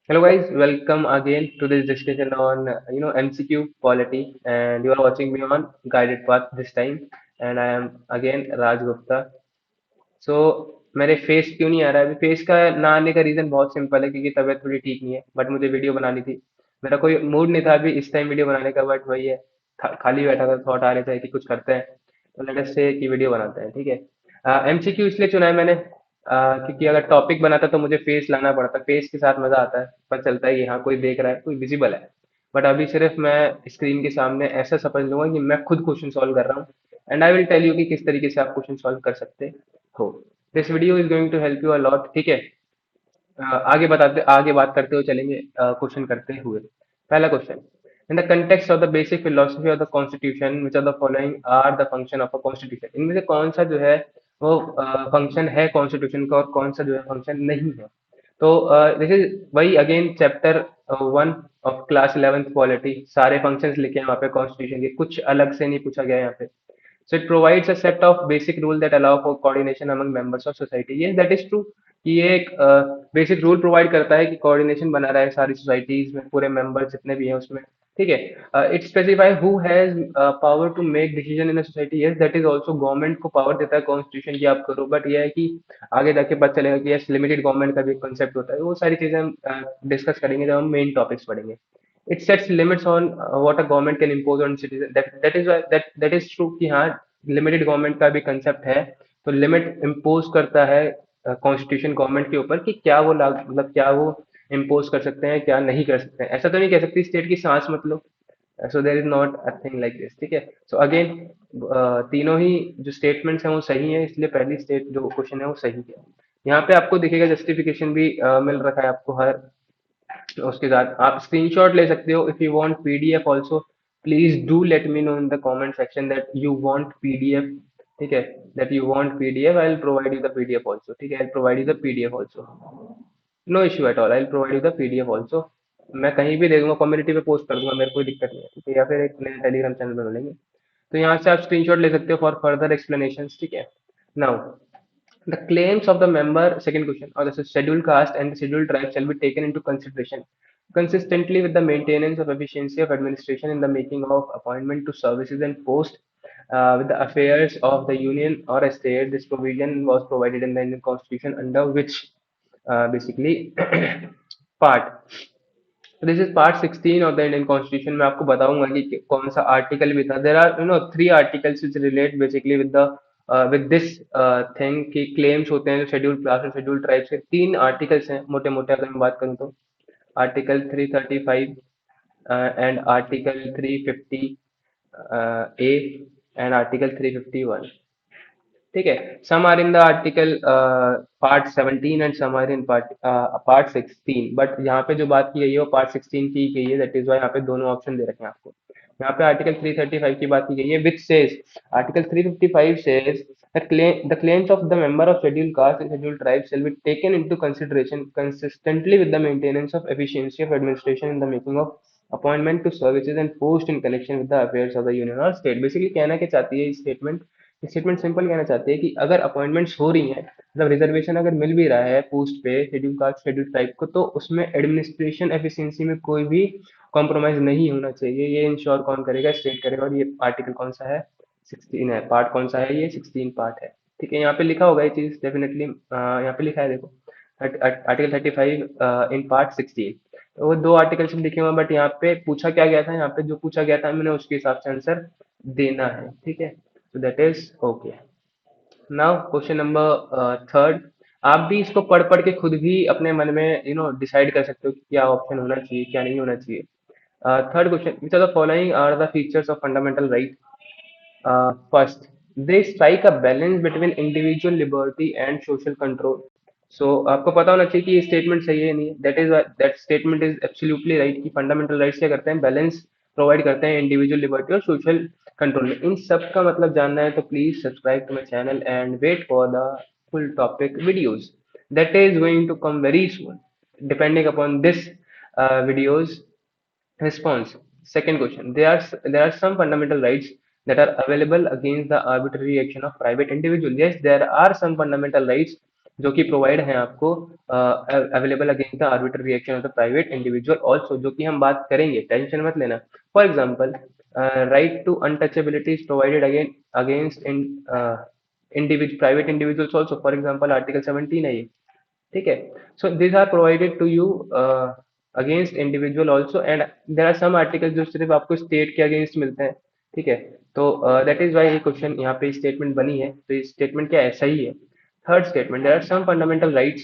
Hello guys, welcome again to this discussion on MCQ quality, and you are watching me on guided path this time, and I am again Raj Gupta. So मेरे face क्यों नहीं आ रहा है? अभी face का ना आने का रीजन बहुत सिंपल है, क्योंकि तबीयत थोड़ी ठीक नहीं है, बट मुझे वीडियो बनानी थी। मेरा कोई मूड नहीं था अभी इस टाइम वीडियो बनाने का, बट वही है, खाली बैठा था, थॉट आ रहे थे कि कुछ करते हैं, तो लेट अस से कि वीडियो बनाते हैं, ठीक है। एमसीक्यू इसलिए चुना है मैंने, क्योंकि अगर टॉपिक बनाता तो मुझे फेस लाना पड़ता, फेस के साथ मजा आता है, पता चलता है कि हाँ कोई देख रहा है, कोई विजिबल है। बट अभी सिर्फ मैं स्क्रीन के सामने ऐसा समझ लूंगा कि मैं खुद क्वेश्चन सॉल्व कर रहा हूँ, and I will tell you कि किस तरीके से आप क्वेश्चन सॉल्व कर सकते हो। This video is going to help you a lot, ठीक है। आगे बात करते हुए चलेंगे, क्वेश्चन करते हुए। पहला question, in the context of the basic philosophy of the constitution which are the following are the function of a constitution, इनमें से कौन सा जो है वो फंक्शन है कॉन्स्टिट्यूशन का, और कौन सा जो है फंक्शन नहीं है। तो दिस इज वही again chapter 1 of class 11th polity, सारे फंक्शंस लिखे हैं वहाँ पे कॉन्स्टिट्यूशन के, कुछ अलग से नहीं पूछा गया है यहाँ पे। So it provides a set of basic rule that allow for coordination among members of society. Yes, that is true कि ये एक बेसिक रूल प्रोवाइड करता है कि कोऑर्डिनेशन बना रहा है सारी सोसाइटीज में, पूरे मेंबर्स जितने भी हैं उसमें, ठीक है। It specify who has power to make decision in society. Yes, that is also government को पावर देता है कॉन्स्टिट्यूशन की, आप करो, बट ये है कि आगे जाके पता चलेगा कि यस लिमिटेड गवर्नमेंट का भी एक कंसेप्ट होता है। वो सारी चीजें हम डिस्कस करेंगे जब हम मेन टॉपिक्स पढ़ेंगे। It sets limits on what a government can impose on citizen. That is why that is true कि हाँ लिमिटेड गवर्नमेंट का भी कंसेप्ट है, तो लिमिट इम्पोज करता है कॉन्स्टिट्यूशन गवर्नमेंट के ऊपर कि क्या वो मतलब क्या वो इम्पोज कर सकते हैं, क्या नहीं कर सकते हैं। ऐसा तो नहीं कह सकती स्टेट की सांस मत लो, so there is not a thing like this, ठीक है। सो अगेन तीनों ही जो स्टेटमेंट्स हैं वो सही है, इसलिए पहली स्टेट जो क्वेश्चन है वो सही है। यहाँ पे आपको दिखेगा जस्टिफिकेशन भी मिल रखा है आपको हर, उसके साथ आप स्क्रीनशॉट ले सकते हो। If you want PDF also, please do let me know in the comment section that you want PDF, ठीक है, that you want PDF. I will provide you the PDF also, ठीक है, I will provide you the PDF also, no issue at all, I will provide you the PDF also. मैं कहीं भी दे दूंगा, community पे post कर दूंगा, मेरे कोई दिक्कत नहीं है, ठीक है, या फिर एक नया टेलीग्राम चैनल बना लेंगे। तो यहाँ से आप स्क्रीनशॉट ले सकते हो फॉर फर्दर एक्सप्लेनेशन, ठीक है। Now the claims of the member, second question, or the scheduled caste and the scheduled tribe shall be taken into consideration consistently with the maintenance of efficiency of administration in the making of appointment to services and post with the affairs of the union or a state. This provision was provided in the Indian constitution under which basically part, तो this is part 16 of the Indian constitution. मैं आपको बताऊंगा कि कौन सा article भी था। There are three articles which relate basically with this thing कि क्लेम्स होते हैं जो शेड्यूल क्लास और शेड्यूल ट्राइब्स के। तीन आर्टिकल्स हैं मोटे मोटे, अगर मैं बात करूँ तो article 335 and article 350 A and article 351, ठीक है। Some are in the article part 17 and some are in part 16, but यहाँ पे जो बात की गई है वो पार्ट 16 की गई है, दैट इज वाई यहाँ पे दोनों ऑप्शन दे रखे हैं आपको। यहाँ पे आर्टिकल 335 की बात की गई है, which says, article 355 says the claims of the member of scheduled caste and scheduled tribes shall be taken into consideration consistently with the maintenance of efficiency of administration in the making of appointment to services and post in connection with the affairs of the union or state। Basically कहना क्या चाहती है statement, statement simple कहना चाहती है कि अगर appointments हो रही हैं, मतलब रिजर्वेशन अगर मिल भी रहा है पोस्ट पे शेड्यूल कास्ट शेड्यूल टाइप को, तो उसमें एडमिनिस्ट्रेशन एफिशिएंसी में कोई भी कॉम्प्रोमाइज नहीं होना चाहिए। ये इंश्योर कौन करेगा? स्टेट करेगा। और ये आर्टिकल कौन सा है? 16 है। पार्ट कौन सा है? ये 16 पार्ट है, ठीक है। यहाँ पे लिखा होगा ये चीज डेफिनेटली, यहाँ पे लिखा है देखो, आर्टिकल 35 इन पार्ट 16। तो वो दो आर्टिकल्स लिखे हुए हैं, बट यहाँ पे पूछा क्या गया था, यहाँ पे जो पूछा गया था मैंने उसके हिसाब से आंसर देना है, ठीक है। So that is okay. Now question number third, आप भी इसको पढ़ पढ़ के खुद भी अपने मन में डिसाइड कर सकते हो कि क्या ऑप्शन होना चाहिए, क्या नहीं होना चाहिए। Third question, which are the following are the features of fundamental right? First, they strike a balance between individual liberty and social control. So आपको पता होना चाहिए कि ये स्टेटमेंट सही है नहीं, that is that statement is absolutely right कि फंडामेंटल राइट्स क्या करते हैं? बैलेंस प्रोवाइड करते हैं इंडिविजुअल लिबर्टी और सोशल कंट्रोल में। इन सब का मतलब जानना है तो please subscribe to my channel and wait for the full topic videos that is going to come very soon depending upon this videos response. Second question, there are some fundamental rights that are available against the arbitrary action of private individual. Yes, there are some fundamental rights जो कि provide है आपको available against the arbitrary reaction of the private individual also, जो कि हम बात करेंगे, tension मत लेना। For example, right to untouchability is provided against in private individuals also, for example article 17 है ये। ठीक है। So this are provided to you against individual also, and there are some article जो सिर्फ आपको स्टेट के अगेंस्ट मिलते हैं। ठीक है। तो दैट इज वाई ये क्वेश्चन यहाँ पे स्टेटमेंट बनी है, तो ये स्टेटमेंट क्या ऐसा ही है। Third statement, there are some fundamental rights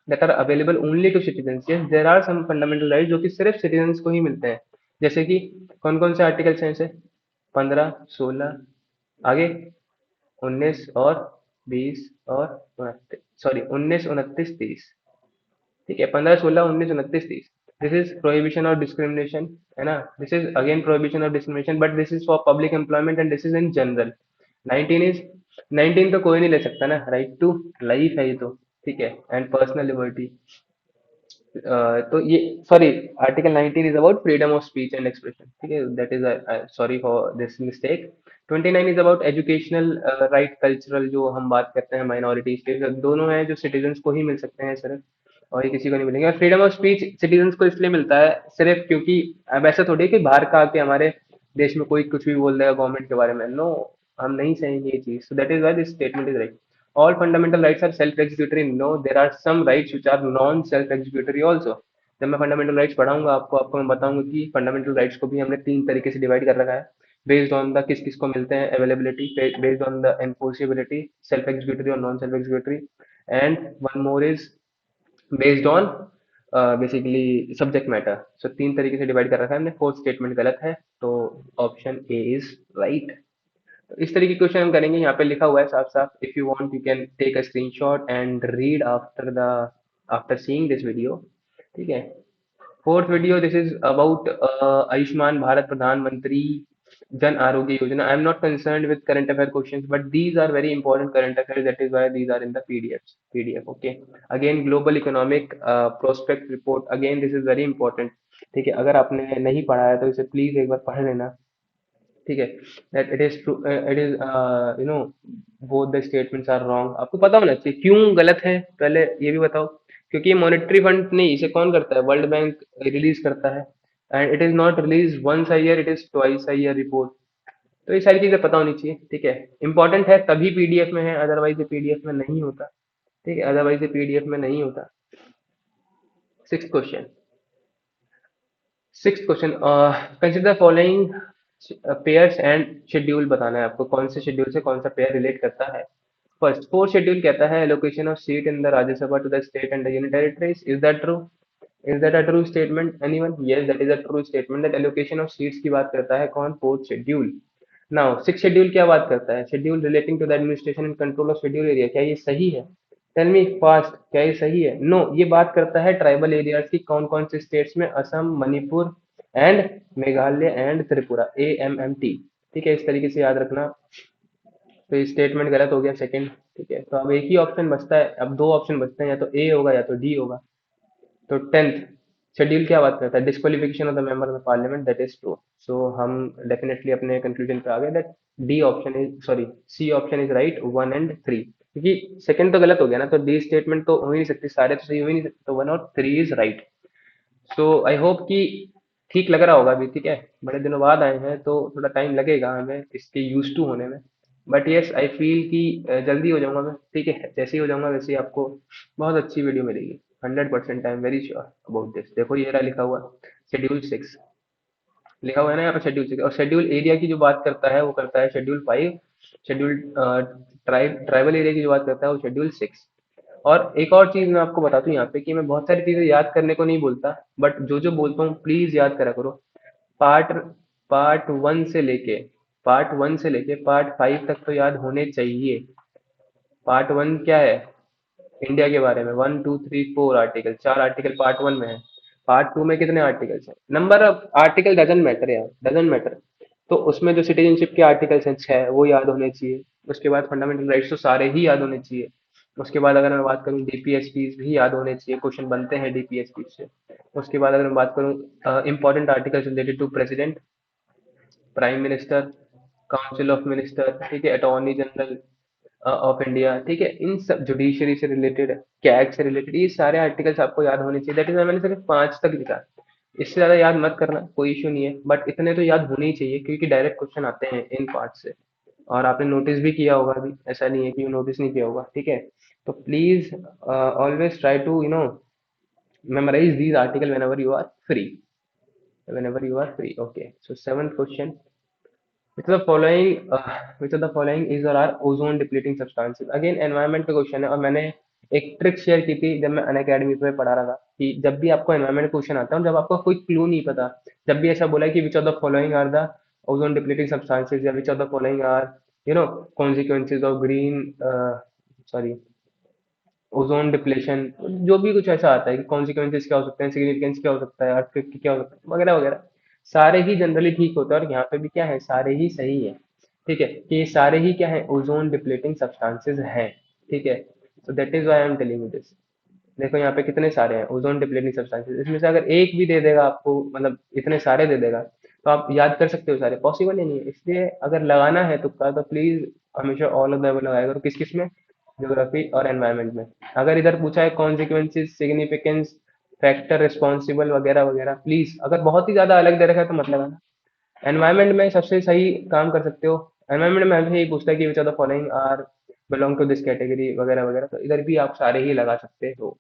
that are available only to citizen. Yes, there are some fundamental right जो कि सिर्फ सिटीजन को ही मिलते हैं। जैसे कि कौन कौन से आर्टिकल्स हैं ऐसे? 15, 16, आगे 19 और 20 और 29, सॉरी 19, 29, 30। ठीक है, 15, 16, 19, 29, 30। दिस इज प्रोहिबिशन और डिस्क्रिमिनेशन, है ना? दिस इज अगेन प्रोहिबिशन और discrimination, but this is for public employment and this is in general. 19 is, 19 तो कोई नहीं ले सकता ना, राइट टू लाइफ है ये तो। ठीक है, एंड पर्सनल लिबर्टी। तो ये, sorry, article 19 is about freedom of speech and expression. ठीक है, that is, sorry for this mistake. 29 is about educational right, cultural जो हम बात करते हैं, माइनॉरिटीज के दोनों हैं जो सिटीजन्स को ही मिल सकते हैं सिर्फ, और ये किसी को नहीं मिलेंगे। और फ्रीडम ऑफ स्पीच सिटीजन्स को इसलिए मिलता है सिर्फ क्योंकि अब ऐसा थोड़ी है कि बाहर का आके हमारे देश में कोई कुछ भी बोल देगा गवर्नमेंट के बारे में। नो, हम नहीं सहेंगे ये चीज। सो that is why this statement is right. All fundamental rights are self-executory? No, there are some rights which are non-self-executory also. जब मैं फंडामेंटल राइट्स पढ़ाऊंगा आपको मैं बताऊंगा कि फंडामेंटल राइट्स को भी हमने तीन तरीके से डिवाइड कर रखा है, बेस्ड ऑन द किस किस को मिलते हैं, availability, based on the enforceability, self executory और non self executory, and one more is based on basically subject matter. So तीन तरीके से डिवाइड कर रखा है हमने। फोर्थ स्टेटमेंट गलत है, तो ऑप्शन ए इज राइट। इस तरीके के क्वेश्चन हम करेंगे। यहाँ पे लिखा हुआ है साफ साफ, if you want you can take a screenshot and read after seeing this video. ठीक है। Fourth video, this is about Ayushman Bharat Pradhanmantri Jan Arogya Yojana. I am not concerned with current affair questions, but these are very important current affair, that is why these are in the PDF. Okay. Again global economic prospect report, again this is very important. ठीक है, अगर आपने नहीं पढ़ा है तो इसे please एक बार पढ़ लेना। ठीक है। That it is true, it is you know both the statements are wrong. आपको पता होना चाहिए क्यों गलत है, पहले ये भी बताओ। क्योंकि ये मॉनेटरी फंड नहीं, इसे कौन करता है? वर्ल्ड बैंक रिलीज करता है, and it is not release once a year, it is twice a year report. तो ये सारी चीजें पता होनी चाहिए। ठीक है, इंपॉर्टेंट है तभी पीडीएफ में है, अदरवाइज ये पीडीएफ में नहीं होता। ठीक है, अदरवाइज ये पीडीएफ में नहीं होता। Six question, six question, consider following pairs and schedule. बताना है आपको कौन से शेड्यूल से कौन सा पेयर रिलेट करता है। फर्स्ट, फोर्थ शेड्यूल कहता है allocation of seat in the Rajya Sabha to the state and the union territories. Is that true? Is that a true statement? Anyone? Yes, that is a true statement, that allocation of seats की बात करता है कौन? Fourth schedule. Now six schedule क्या बात करता है? Schedule relating to the administration and control of schedule area. क्या ये सही है? टेल मी फास्ट, क्या ये सही है? नो, ये बात करता है ट्राइबल एरियाज की कौन कौन से स्टेट्स में, Assam, Manipur and Meghalaya and Tripura, AMMT। ठीक है, इस तरीके से याद रखना। तो ये स्टेटमेंट गलत हो गया सेकंड। ठीक है, तो अब एक ही ऑप्शन बचता है, अब दो ऑप्शन बचते हैं, या तो ए होगा या तो डी होगा। तो टेंथ शेड्यूल क्या बात करता है? Disqualification of the member of parliament, that is true. So हम डेफिनेटली अपने कंक्लूजन पे आ गए that D option is, sorry, C option is right, 1 and 3। क्योंकि सेकंड तो गलत हो गया ना, तो डी स्टेटमेंट तो हो ही नहीं सकती, सारे तो सही हो ही नहीं सकते, तो 1 और 3 is right. So I hope कि ठीक लग रहा होगा अभी। ठीक है, बड़े दिनों बाद आए हैं तो थोड़ा टाइम लगेगा हमें इसके यूज टू होने में, बट यस आई फील कि जल्दी हो जाऊंगा मैं। ठीक है, जैसे ही हो जाऊंगा वैसे ही आपको बहुत अच्छी वीडियो मिलेगी। 100% I am very sure about this. देखो ये रहा लिखा हुआ, शेड्यूल 6 लिखा हुआ है ना यहाँ पे, शेड्यूल 6। और शेड्यूल एरिया की जो बात करता है वो करता है शेड्यूल 5। शेड्यूल ट्राइबल एरिया की जो बात करता है वो शेड्यूल 6। और एक और चीज मैं आपको बताता हूँ यहाँ पे कि मैं बहुत सारी चीजें याद करने को नहीं बोलता, बट जो जो बोलता हूँ प्लीज याद करा करो। पार्ट पार्ट वन से लेके पार्ट 5 तक तो याद होने चाहिए। पार्ट वन क्या है? इंडिया के बारे में 1, 2, 3, 4 आर्टिकल, 4 आर्टिकल पार्ट वन में है। पार्ट टू में कितने आर्टिकल्स हैं? Number of article doesn't matter यार, डजंट मैटर। तो उसमें जो सिटीजनशिप के आर्टिकल्स हैं 6, वो याद होने चाहिए। उसके बाद फंडामेंटल राइट्स तो सारे ही याद होने चाहिए। उसके बाद अगर मैं बात करूँ डीपीएसपी भी याद होने चाहिए, क्वेश्चन बनते हैं डीपीएसपी से। उसके बाद अगर मैं बात करूँ important articles related to president, prime minister, council of minister, ठीक है, अटॉर्नी जनरल, ऑफ इंडिया, ठीक है, इन सब जुडिशरी से रिलेटेड, कैग से रिलेटेड, ये सारे आर्टिकल्स आपको याद होने चाहिए। दैट इज मैंने सिर्फ 5 तक लिखा। इससे ज्यादा याद मत करना, कोई इशू नहीं है, बट इतने तो याद होने ही चाहिए क्योंकि डायरेक्ट क्वेश्चन आते हैं इन पार्ट से। और आपने नोटिस भी किया होगा अभी, ऐसा नहीं है कि नोटिस नहीं किया होगा, ठीक है। तो please always try to memorize these article whenever you are free. Okay, so seventh question: which of the following is or are ozone depleting substances? Again environment का क्वेश्चन है, और मैंने एक ट्रिक शेयर की थी जब मैं अनअकैडमी पे पढ़ा रहा था कि जब भी आपको एनवायरमेंट क्वेश्चन आता है और जब आपको कोई क्लू नहीं पता, जब भी ऐसा बोला है कि which of the following are the ozone depleting substances, या which of the following are consequences of green sorry ozone depletion, जो भी कुछ ऐसा आता है कि कॉन्सिक्वेंसेज क्या हो सकते हैं, सिग्निफिकेंस क्या हो सकता है, अर्थक्वेक क्या हो सकता है, वगैरह वगैरह, सारे ही जनरली ठीक होते हैं। और यहाँ पे भी क्या है, सारे ही सही है, ठीक है, कि ये सारे ही क्या है, ओजोन डिप्लेटिंग सब्सटेंसेज हैं, ठीक है। सो that is why I am telling you this. देखो यहाँ पे कितने सारे हैं ओजोन डिप्लेटिंग सब्सटेंसेज, इसमें से अगर एक भी दे देगा आपको, मतलब इतने सारे दे देगा, तो आप याद कर सकते हो सारे, पॉसिबल ही नहीं है। इसलिए अगर लगाना है तुक्का तो प्लीज हमेशा ऑल ऑफ द अबव लगाया करो। किस किस में? ज्योग्राफी और एनवायरनमेंट में। अगर इधर पूछा है कॉन्सिक्वेंसेज, सिग्निफिकेंस, फैक्टर, रिस्पॉन्सिबल वगैरह वगैरह, प्लीज अगर बहुत ही ज्यादा अलग दे रखा है तो मत लगाना। एनवायरनमेंट में सबसे सही काम कर सकते हो। एनवायरनमेंट में हमें यही पूछता है कि which of the following are belong to this category वगैरह वगैरह, तो इधर भी आप सारे ही लगा सकते हो।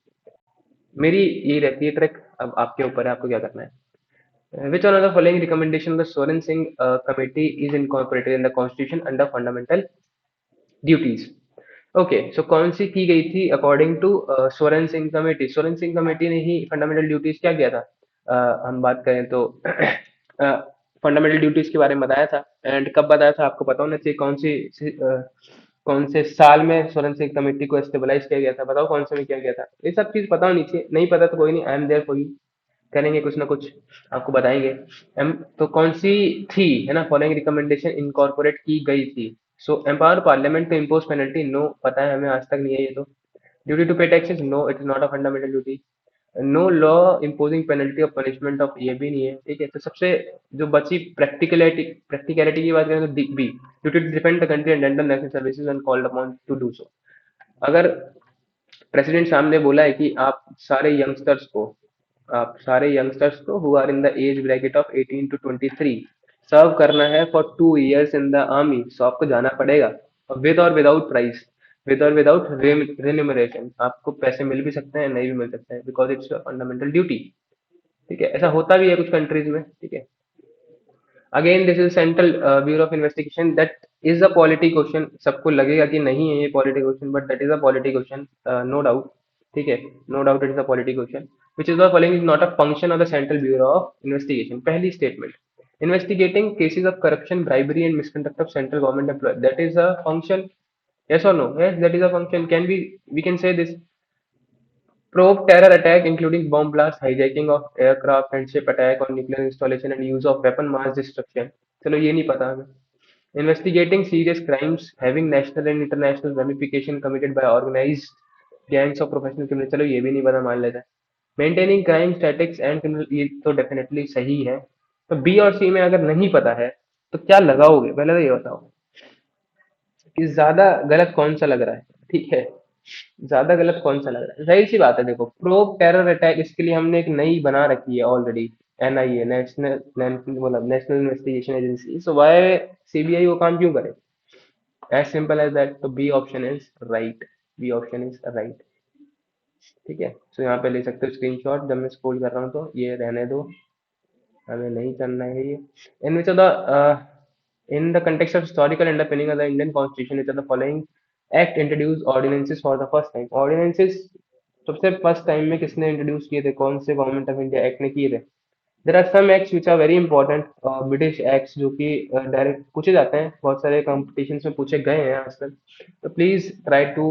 मेरी यही रहती है ट्रिक, अब आपके ऊपर है आपको क्या करना है। Which one of the following recommendation the Swaran Singh committee is incorporated in the constitution under fundamental duties? Okay, so कौन सी की गई थी according to Swaran Singh committee? Swaran Singh committee ने ही फंडामेंटल ड्यूटीज क्या किया था? हम बात करें तो फंडामेंटल ड्यूटीज के बारे में बताया था। एंड कब बताया था आपको पता होना चाहिए, कौन से साल में सोरेन सिंह कमेटी को स्टेबलाइज किया गया था, बताओ कौन से में किया गया था। ये सब चीज पता होनी चाहिए, नहीं पता तो कोई नहीं, I am there for you, करेंगे कुछ ना कुछ, आपको बताएंगे। तो कौन सी थी, है ना, फॉलोइंग रिकमेंडेशन इनकॉर्पोरेट की गई थी? So empower parliament to impose penalty, no, पता है हमें, आज तक नहीं है ये तो। Duty to pay taxes, no, it is not a fundamental duty. No law imposing penalty of punishment of, ये भी नहीं है, ठीक है। तो सबसे जो बची प्रैक्टिकलिटी की बात करें तो B, duty to defend the country and render national services and called upon to do so. अगर प्रेसिडेंट साहब ने बोला है कि आप सारे यंगस्टर्स को who are in the age bracket of 18 to 23 serve करना है for 2 years in the army, so आपको जाना पड़ेगा, विद और विदाउट प्राइस, विद और विदाउट रेन्यूमरेशन। आपको पैसे मिल भी सकते हैं, नहीं भी मिल सकते हैं, बिकॉज इट्स फंडामेंटल ड्यूटी, ठीक है। ऐसा होता भी है कुछ कंट्रीज में, ठीक है। Again this is central bureau of investigation, that is a polity question. सबको लगेगा कि नहीं है ये polity question, but that is a polity question, no doubt, ठीक है, no doubt it is a polity question. Which is the following is not a function of the central bureau of investigation? पहली statement, investigating cases of corruption, bribery and misconduct of central government employ, that is a function, yes or no? Yes, that is a function. We can say this. Probe terror attack including bomb blast, hijacking of aircraft and ship, attack on nuclear installation and use of weapon mass destruction. चलो ये नहीं पता हमें। Investigating serious crimes having national and international ramification committed by organized gangs of professional criminals, चलो ये भी नहीं पता, मान लेते हैं। Maintaining crime statistics and criminal, ये तो डेफिनेटली सही है। तो बी और सी में अगर नहीं पता है तो क्या लगाओगे, पहले तो ये बताओ कि ज्यादा गलत कौन सा लग रहा है, ठीक है। ज्यादा गलत कौन सा लग रहा है, जाहिर सी बात है। देखो, प्रोब टेरर अटैक, इसके लिए हमने एक नई बना रखी है ऑलरेडी, एनआईए, मतलब national investigation agency. So why CBI वो काम क्यों करे? As simple as that. तो B option is right, B option is right, ठीक है। सो यहाँ पे ले सकते हो स्क्रीनशॉट, जब मैं स्क्रॉल कर रहा हूँ तो ये रहने दो, हमें नहीं करना है ये। In which of the in the context of historical underpinning of the Indian Constitution, which are the following act introduced ordinances for the first time? Ordinances सबसे फर्स्ट टाइम में किसने इंट्रोड्यूस किए थे, कौन से गवर्नमेंट ऑफ इंडिया एक्ट ने किए थे? There are some acts which are very important, British acts, जो कि डायरेक्ट पूछे जाते हैं, बहुत सारे कॉम्पिटिशन में पूछे गए हैं आज तक। तो please try to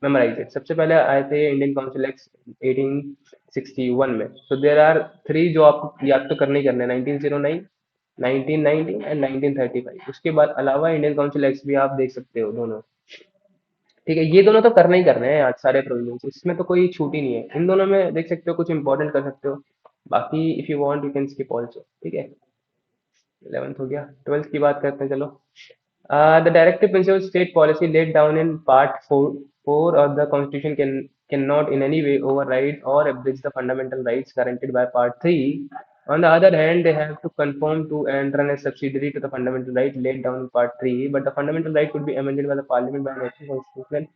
memorise it. सबसे पहले आए थे इंडियन काउंसिल एक्ट 1861 में। सो देर आर थ्री जो आपको याद तो करने ही करने, 1909, 1990 एंड 1935। उसके बाद अलावा इंडियन काउंसिल एक्ट भी आप देख सकते हो दोनों, ठीक है। ये दोनों तो करने ही करने हैं आज, सारे प्रोविजन, इसमें तो कोई छूट ही नहीं है। इन दोनों में देख सकते हो कुछ इंपॉर्टेंट कर सकते हो, बाकी if you want you can skip also, ठीक है। 11th हो गया, 12th की बात करते हैं, चलो। The directive principle state policy laid down in Part 4 of the Constitution cannot in any way override or abridge the fundamental rights guaranteed by Part 3. On the other hand, they have to conform to and run as subsidiary to the fundamental right laid down in Part 3, but the fundamental right could be amended by the Parliament by an act of Constitutional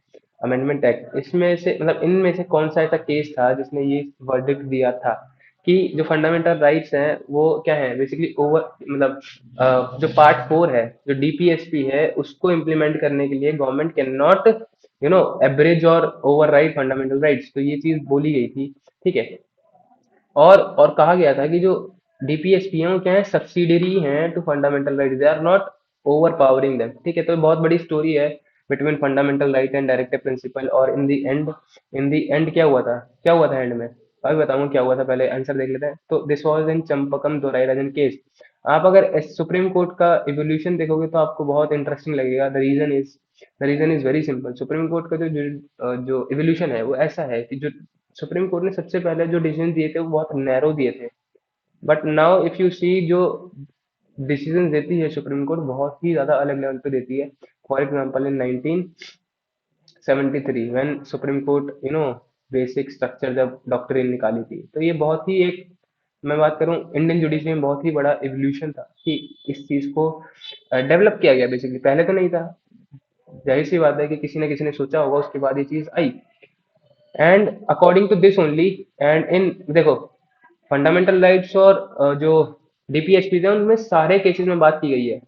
Amendment Act. इसमें से मतलब इनमें से कौन सा ऐसा case था जिसने ये वर्डिक्ट दिया था कि जो फंडामेंटल राइट्स हैं वो क्या है बेसिकली ओवर मतलब जो पार्ट 4 है जो डीपीएसपी है उसको इम्प्लीमेंट करने के लिए गवर्नमेंट कैन नॉट एब्रिज और ओवरराइड फंडामेंटल राइट्स, तो ये चीज बोली गई थी। ठीक है। और कहा गया था कि जो डीपीएसपी हैं वो क्या है सब्सिडरी हैं to fundamental right, they are not overpowering them. ठीक है, तो बहुत बड़ी स्टोरी है between fundamental right and directive principle. और इन दी एंड क्या हुआ था एंड में अभी बताऊंगा क्या हुआ था, पहले आंसर देख लेते हैं। तो this was in Champakam Dorai case. आप अगर सुप्रीम कोर्ट का इवोल्यूशन देखोगे तो आपको बहुत इंटरेस्टिंग लगेगा। The reason is very simple. Supreme court का जो इवोल्यूशन है वो ऐसा है कि जो सुप्रीम कोर्ट ने सबसे पहले जो डिसीजन दिए थे वो बहुत नैरो दिए थे, but now if you see जो डिसीजन देती है सुप्रीम कोर्ट बहुत ही ज्यादा अलग लेवल पे देती है। For example in 1973 when supreme court basic structure जब डॉक्ट्रिन निकाली थी, तो ये बहुत ही एक मैं बात करूं इंडियन जुडिशरी में बहुत ही बड़ा इवोल्यूशन था कि इस चीज को डेवलप किया गया। बेसिकली पहले तो नहीं था, जाहिर सी बात है कि किसी न किसी ने सोचा होगा, उसके बाद ये चीज आई। And according to this only and इन देखो फंडामेंटल राइट्स और जो डीपीएसपी है उनमें सारे केसेस में बात की गई है।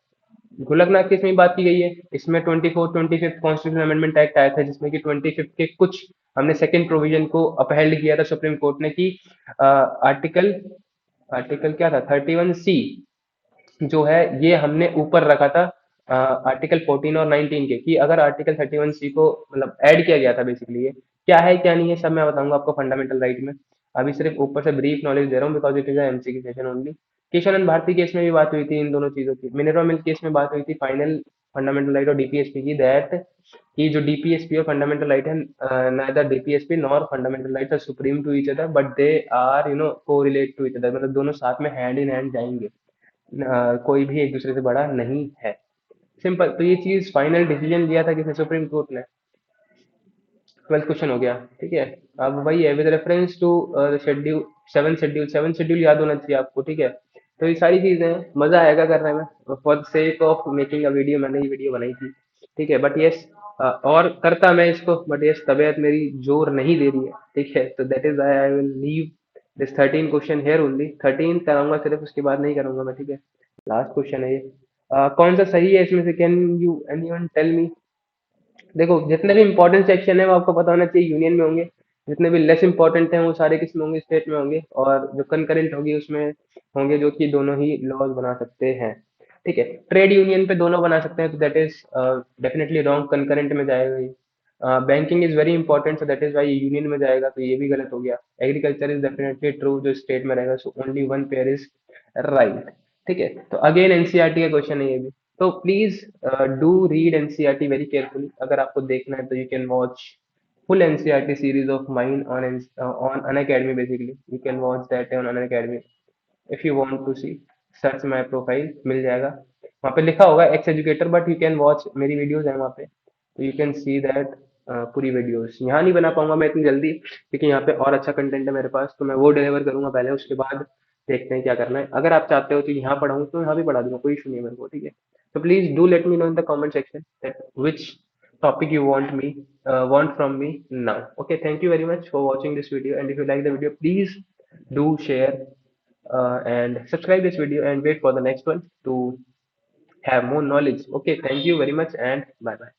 गुलकनाथ केस में भी बात की गई है। इसमें 24 25 कॉन्स्टिट्यूशन अमेंडमेंट एक्ट आया था जिसमें कि 25 के कुछ हमने सेकंड प्रोविजन को अपहेल्ड किया था सुप्रीम कोर्ट ने कि आर्टिकल आर्टिकल क्या था 31C जो है ये हमने ऊपर रखा था आर्टिकल 14 और 19 के, कि अगर आर्टिकल 31C को मतलब ऐड किया गया था। बेसिकली ये क्या है क्या नहीं है सब मैं बताऊंगा आपको फंडामेंटल राइट में। अभी सिर्फ ऊपर से ब्रीफ नॉलेज दे रहा हूँ because it is MCQ session only. Keshavananda Bharati case में भी बात हुई थी इन दोनों चीजों की। मिनरवा मिल्क केस में बात हुई थी फाइनल फंडामेंटल राइट और डीपीएसपी की, दैट कि जो डीपीएसपी और फंडामेंटल राइट है neither DPSP nor fundamental right are supreme to each other but they are correlate to each other, मतलब दोनों साथ में हैंड इन हैंड जाएंगे। कोई भी एक दूसरे से बड़ा नहीं है। सिंपल। तो ये चीज फाइनल डिसीजन लिया था किसने सुप्रीम कोर्ट ने। 12th क्वेश्चन हो गया। ठीक है। अब वही है with reference to schedule seven schedule याद होना चाहिए आपको। ठीक है। तो ये सारी चीजें हैं, मजा आएगा करने में। For the sake of making a video मैंने ये वीडियो बनाई थी। ठीक है। बट यस और करता मैं इसको, बट यस तबीयत मेरी जोर नहीं दे रही है। ठीक है। तो that is I will leave this 13 question here only. 13 कराऊंगा सिर्फ, उसके बाद नहीं करूंगा मैं। ठीक है। लास्ट क्वेश्चन है ये। कौन सा सही है इसमें से, can you anyone tell me. देखो जितने भी इंपॉर्टेंट सेक्शन है वो आपको पता होना चाहिए यूनियन में होंगे। जितने भी लेस इंपॉर्टेंट हैं वो सारे किस में होंगे, स्टेट में होंगे। और जो कंकरेंट होगी उसमें होंगे जो कि दोनों ही लॉज बना सकते हैं। ठीक है। ट्रेड यूनियन पे दोनों बना सकते हैं तो that is definitely wrong, concurrent में जाएगा ये। Banking is very important so that is why union में जाएगा, तो ये भी गलत हो गया। एग्रीकल्चर इज डेफिनेटली ट्रू, जो स्टेट में रहेगा, so only one pair is right. ठीक है। तो अगेन एनसीईआरटी का क्वेश्चन है ये भी। तो please do read NCERT very carefully. अगर आपको देखना है तो you can watch full NCERT series of mine on Unacademy basically. You can watch that on Unacademy if you want to see. Search my profile मिल जाएगा, वहाँ पे लिखा होगा ex educator, but you can watch मेरी videos है वहाँ पे, तो यू कैन सी दैट पूरी वीडियोस। यहाँ नहीं बना पाऊंगा मैं इतनी जल्दी क्योंकि यहाँ पे और अच्छा कंटेंट है मेरे पास, तो मैं वो डिलीवर करूंगा पहले, उसके बाद देखते हैं क्या करना है। अगर आप चाहते हो तो यहाँ पढ़ाऊँ तो यहाँ भी पढ़ा दूंगा, कोई इशू नहीं है मेरे को। ठीक है। तो please do let me know in the comment section that which topic you want from me now. Okay, thank you very much for watching this video, and if you like the video please do share and subscribe this video and wait for the next one to have more knowledge. Okay, thank you very much and bye bye.